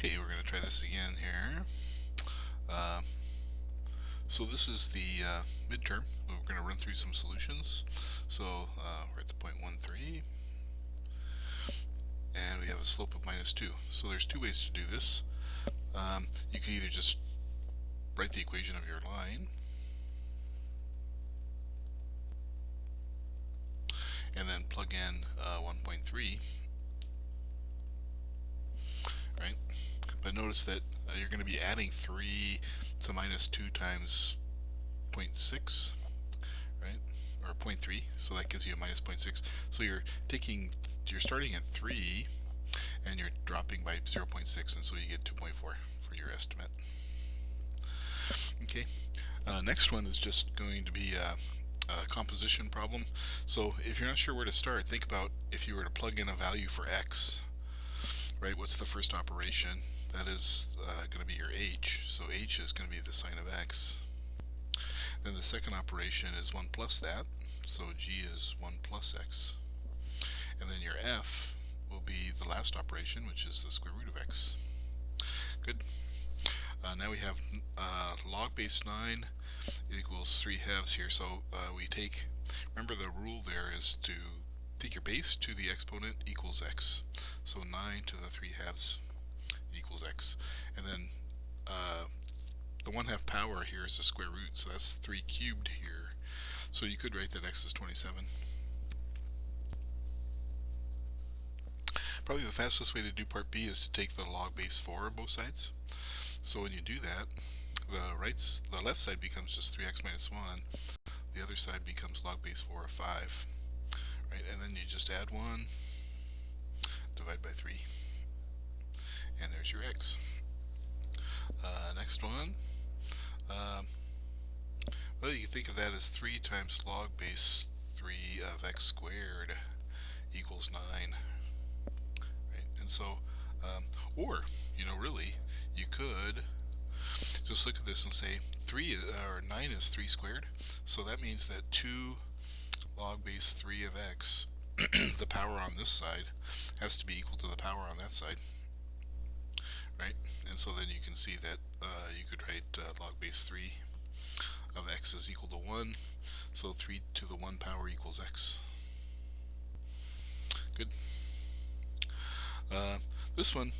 Okay, we're going to try this again here. Uh, so this is the midterm. We're going to run through some solutions. So we're at the 0.13, and we have a slope of -2. So there's two ways to do this. You can either just write the equation of your line, and then plug in 1.3, right? But notice that you're going to be adding 3 to -2 times 0.6, right? Or 0.3, so that gives you a minus 0.6. So you're starting at 3 and you're dropping by 0.6, and so you get 2.4 for your estimate. Okay, next one is just going to be a composition problem. So if you're not sure where to start, think about if you were to plug in a value for x, right? What's the first operation? That is going to be your h, so h is going to be the sine of x. Then the second operation is 1 plus that, so g is 1 plus x. And then your f will be the last operation, which is the square root of x. Good. Now we have log base 9 equals 3/2 here, so we take, remember the rule there is to take your base to the exponent equals x. So 9 to the 3/2 equals x. And then the 1/2 power here is the square root, so that's 3 cubed here. So you could write that x is 27. Probably the fastest way to do part B is to take the log base 4 of both sides. So when you do that, the left side becomes just 3x minus 1. The other side becomes log base 4 of 5. Right, and then you just add 1, divide by 3, and there's your x. Next one. Well, you can think of that as 3 times log base 3 of x squared equals 9. Right, and so, or, really, you could just look at this and say 9 is 3 squared, so that means that 2 log base 3 of x, the power on this side, has to be equal to the power on that side, right? And so then you can see that you could write log base 3 of x is equal to 1, so 3 to the 1 power equals x. Good. This one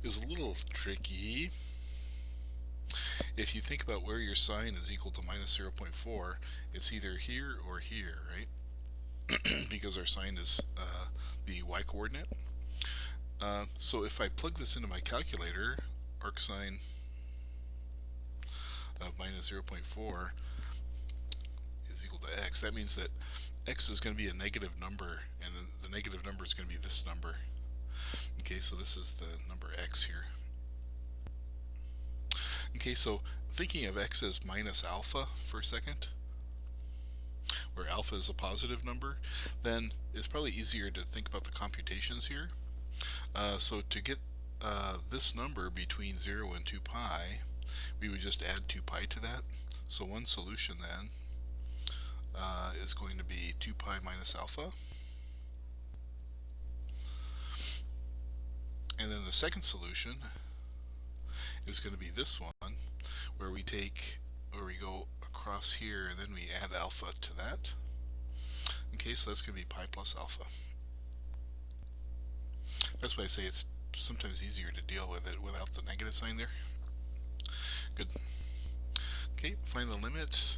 is a little tricky. If you think about where your sine is equal to minus 0.4, it's either here or here, right? Because our sine is the y-coordinate. So if I plug this into my calculator, arcsine of minus 0.4 is equal to x, that means that x is going to be a negative number, and the negative number is going to be this number. Okay, so this is the number x here. Okay, so thinking of x as minus alpha for a second, where alpha is a positive number, then it's probably easier to think about the computations here. So to get this number between 0 and 2 pi, we would just add 2 pi to that. So one solution then is going to be 2 pi minus alpha. And then the second solution is going to be this one, where we go across here and then we add alpha to that. Okay, so that's going to be pi plus alpha. That's why I say it's sometimes easier to deal with it without the negative sign there. Good. Okay, find the limit.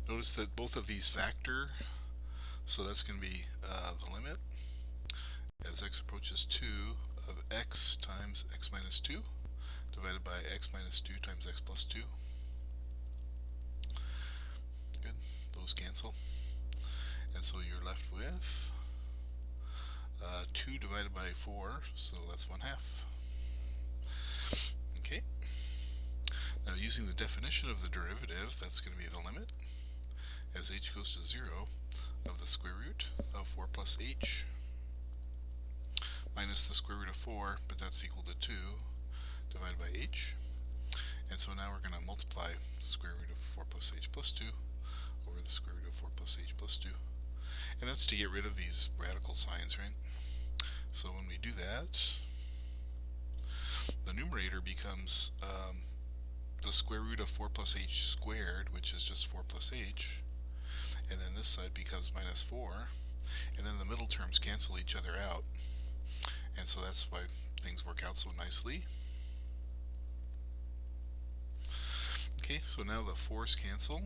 Notice that both of these factor, so that's going to be the limit as x approaches 2 of x times x minus 2 divided by x minus 2 times x plus 2. Good, those cancel. And so you're left with 2 divided by 4, so that's 1/2. Okay. Now using the definition of the derivative, that's going to be the limit as h goes to 0 of the square root of 4 plus h minus the square root of 4, but that's equal to 2 divided by h. And so now we're going to multiply the square root of 4 plus h plus 2 over the square root of 4 plus h plus 2. And that's to get rid of these radical signs, right? So when we do that, the numerator becomes the square root of 4 plus h squared, which is just 4 plus h, and then this side becomes minus 4, and then the middle terms cancel each other out, and so that's why things work out so nicely. Okay, so now the 4's cancel,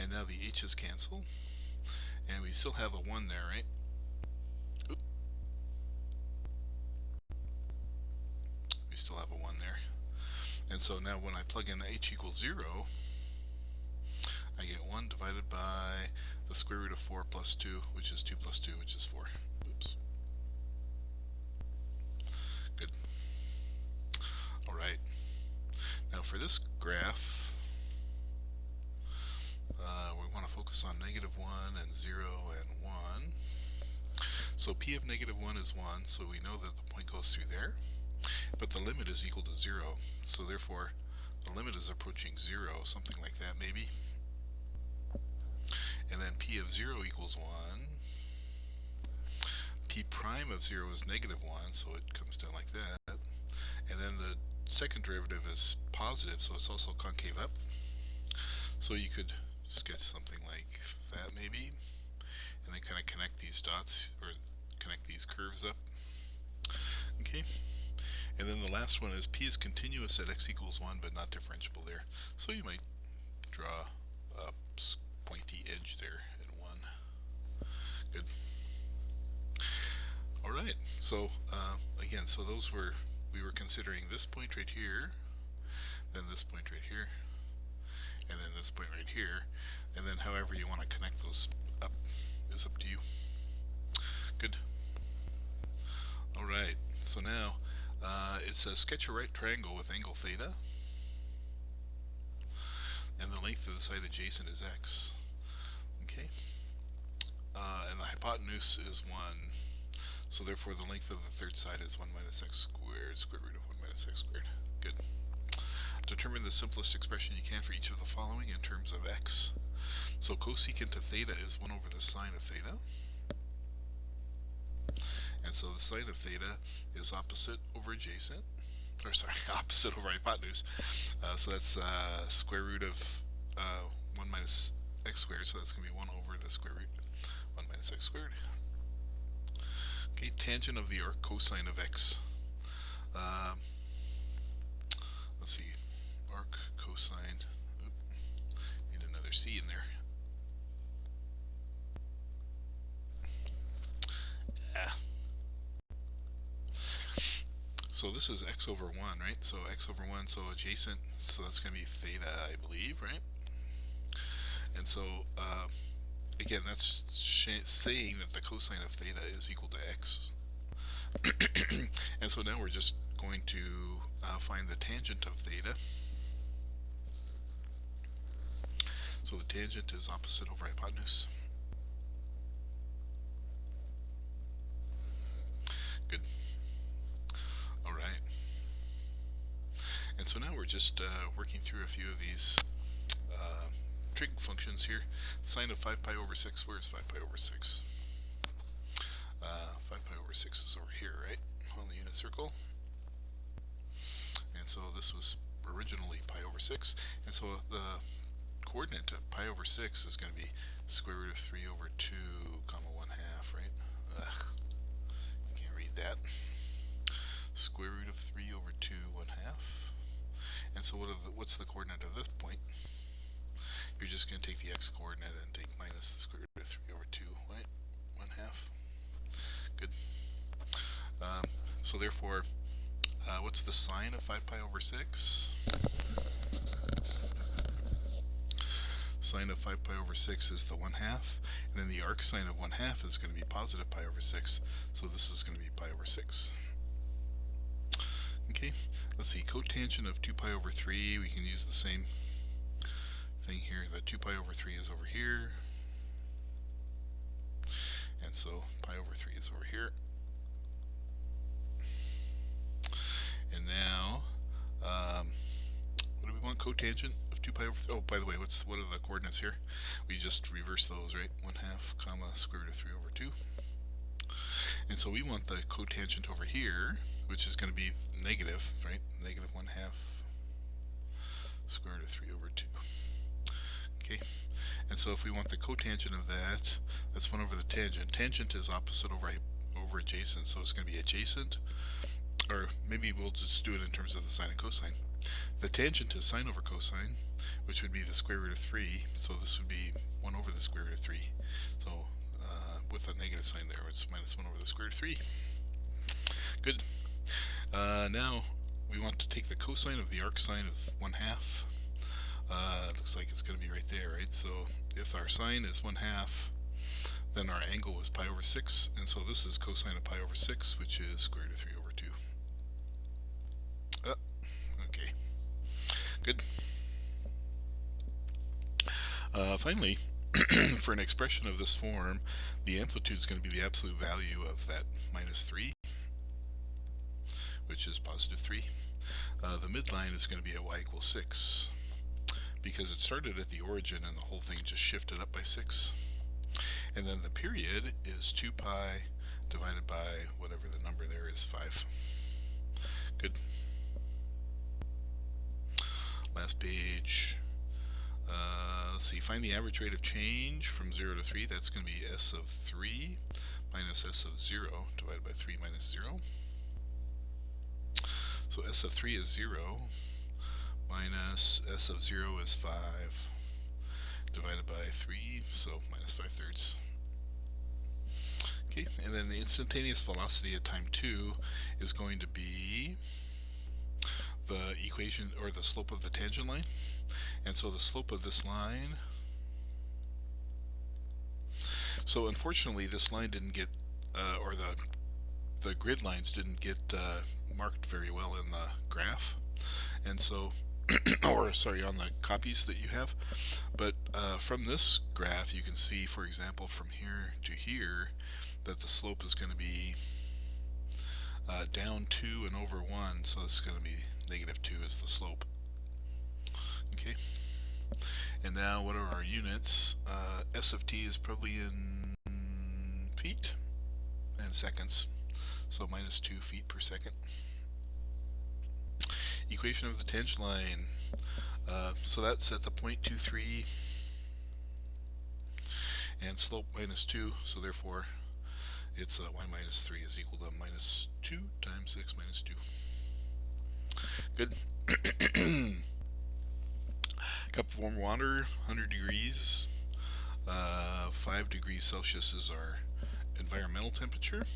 and now the h's cancel, and we still have a 1 there, right? Oop. We still have a 1 there. And so now when I plug in h equals 0, I get 1 divided by the square root of 4 plus 2, which is 2 plus 2, which is 4. Oops. Good. Alright. Now for this graph, we want to focus on negative 1 and 0 and 1. So p of negative 1 is 1, so we know that the point goes through there. But the limit is equal to 0, so therefore the limit is approaching 0, something like that maybe. And then p of 0 equals 1. P prime of 0 is negative 1, so it comes down like that. And then the second derivative is positive, so it's also concave up. So you could sketch something like that maybe, and then kind of connect these dots, or connect these curves up. Okay. And then the last one is p is continuous at x equals 1 but not differentiable there. So you might draw a pointy edge there at 1. Good. Alright, so again, so those were, we were considering this point right here, then this point right here, and then this point right here, and then however you want to connect those up is up to you. Good. Alright, so now it says sketch a right triangle with angle theta, and the length of the side adjacent is x. Okay, and the hypotenuse is 1, so therefore the length of the third side is 1 minus x squared, square root of 1 minus x squared. Good. Determine the simplest expression you can for each of the following in terms of x. So cosecant of theta is 1 over the sine of theta. And so the sine of theta is opposite over adjacent, or sorry, opposite over hypotenuse. So that's square root of 1 minus x squared, so that's going to be 1 over the square root 1 minus x squared. Okay, tangent of the arc cosine of x. Let's see, arc cosine, need another c in there. So this is x over 1, right? So x over 1, so adjacent, so that's going to be theta, I believe, right? And so, again, that's saying that the cosine of theta is equal to x. And so now we're just going to find the tangent of theta. So the tangent is opposite over hypotenuse. Good. Alright. And so now we're just working through a few of these trig functions here. Sine of 5 pi over 6, where is 5 pi over 6? 5 pi over 6 is over here, right? On the unit circle. And so this was originally pi over 6. And so the coordinate of pi over 6 is going to be square root of 3 over 2 comma 1 half, right? Ugh. You can't read that. Square root of 3 over 2 1 half. And so what's the coordinate of this point? You're just going to take the x coordinate and take minus the square root of 3 over 2, right? 1 half. Good. So therefore, what's the sine of 5 pi over 6? Sine of 5 pi over 6 is the 1 half, and then the arc sine of 1 half is going to be positive pi over 6, so this is going to be pi over 6. Okay, let's see, cotangent of 2 pi over 3, we can use the same thing here, that 2 pi over 3 is over here, and so pi over 3 is over here. And now, what do we want? Cotangent of 2 pi over 3. Oh, by the way, what are the coordinates here? We just reverse those, right? 1 half comma square root of 3 over 2. And so we want the cotangent over here, which is going to be negative, right? Negative 1/2 square root of 3 over 2. Okay, and so if we want the cotangent of that, that's 1 over the tangent. Tangent is opposite over adjacent, so it's going to be adjacent, or maybe we'll just do it in terms of the sine and cosine. The tangent is sine over cosine, which would be the square root of 3, so this would be 1 over the square root of 3. So with a negative sign there, it's minus 1 over the square root of 3. Good. Now we want to take the cosine of the arc sine of 1/2. It looks like it's going to be right there, right? So if our sine is 1/2, then our angle is pi over 6, and so this is cosine of pi over 6, which is square root of 3 over 2. Okay, good. Finally, for an expression of this form, the amplitude is going to be the absolute value of that minus 3, which is positive 3. The midline is going to be at y equals 6, because it started at the origin and the whole thing just shifted up by 6. And then the period is 2 pi divided by whatever the number there is, 5. Good. Last page. Let's see, find the average rate of change from 0 to 3. That's going to be s of 3 minus s of 0 divided by 3 minus 0. So s of 3 is 0 minus s of 0 is 5 divided by 3, so minus 5/3. Okay, and then the instantaneous velocity at time 2 is going to be the equation, or the slope of the tangent line. And so the slope of this line, so unfortunately this line didn't get, or the grid lines didn't get marked very well in the graph, and so or sorry, on the copies that you have. But from this graph you can see, for example, from here to here, that the slope is going to be down 2 and over 1, so it's going to be negative 2 is the slope. Okay, and now what are our units? S of t is probably in feet and seconds, so minus 2 feet per second. Equation of the tangent line, so that's at the point 23, and slope minus 2, so therefore it's y minus 3 is equal to minus 2 times x minus 2. Good. Cup of warm water, 100 degrees, 5 degrees Celsius is our environmental temperature,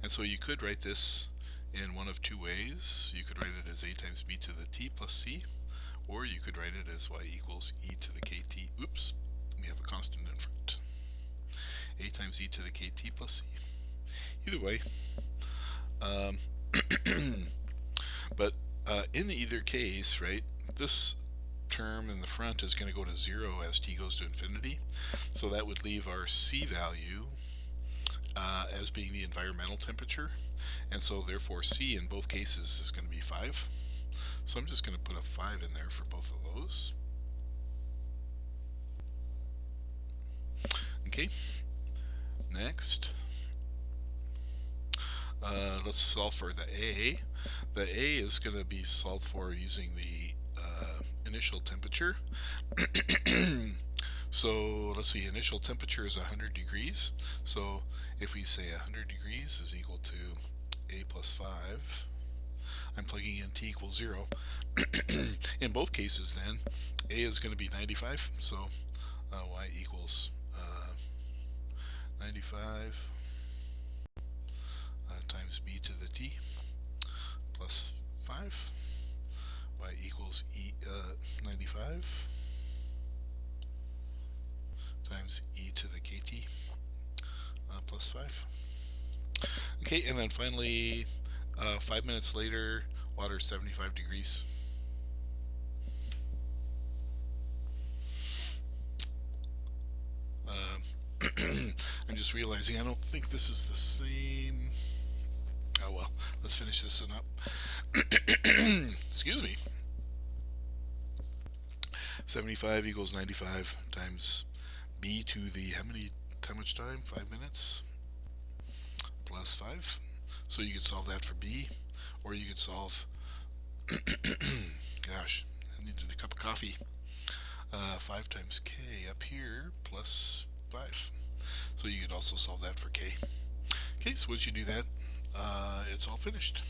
and so you could write this in one of two ways. You could write it as a times b to the t plus c, or you could write it as y equals e to the kt. Oops, we have a constant in front. A times e to the kt plus c. Either way, but in either case, right, this term in the front is going to go to 0 as t goes to infinity, so that would leave our c value as being the environmental temperature, and so therefore c in both cases is going to be 5. So I'm just going to put a 5 in there for both of those. Okay, next let's solve for the A. The A is going to be solved for using the initial temperature. So let's see, initial temperature is 100 degrees. So if we say 100 degrees is equal to A plus 5, I'm plugging in t equals 0. In both cases then, A is going to be 95, so y equals 95 times b to the t plus 5. Y equals 95 times e to the kt plus 5. Okay, and then finally, 5 minutes later, water is 75 degrees. I'm just realizing I don't think this is the same. Oh well, let's finish this one up. Excuse me. 75 equals 95 times b to the how much time? 5 minutes plus 5. So you could solve that for b, or you could solve, gosh, I needed a cup of coffee. 5 times k up here plus 5. So you could also solve that for k. Okay, so once you do that, it's all finished.